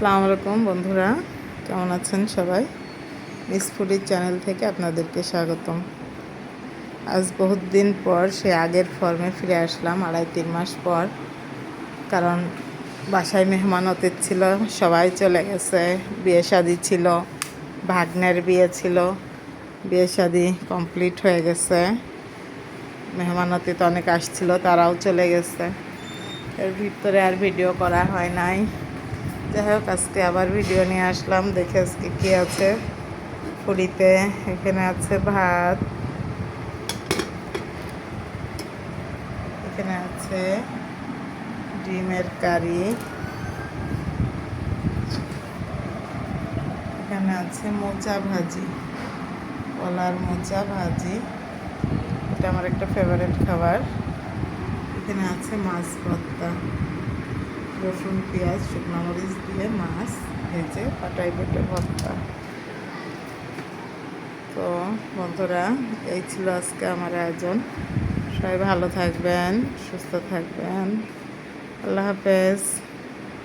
আসসালামু আলাইকুম বন্ধুরা, কেমন আছেন সবাই? মিস ফুডির চ্যানেল থেকে আপনাদেরকে স্বাগতম। আজ বহুত দিন পর সে আগের ফর্মে ফিরে আসলাম, 2.5-3 মাস পর। কারণ বাসায় মেহমান অতিথি ছিল, সবাই চলে গেছে। বিয়ে শাদি ছিল, ভাগ্নের বিয়ে ছিল, বিয়ে শাদি কমপ্লিট হয়ে গেছে। মেহমান অতিথি অনেক আসছিল, তারাও চলে গেছে। এর ভিতরে আর ভিডিও করা হয় নাই। যাই হোক, আজকে আবার ভিডিও নিয়ে আসলাম। দেখে আজকে কী আছে ফুডিতে। এখানে আছে ভাত, এখানে আছে ডিমের কারি, এখানে আছে মোচা ভাজি, কলার মোচা ভাজি, এটা আমার একটা ফেভারিট খাবার। এখানে আছে মাছ ভর্তা, রসুন পেঁয়াজ শুকনো মরিচ দিয়ে মাছ ভেজে পাটাই বেটে ভর্তা। তো বন্ধুরা, এই ছিল আজকে আমার আয়োজন। সবাই ভালো থাকবেন, সুস্থ থাকবেন। আল্লাহ হাফেজ।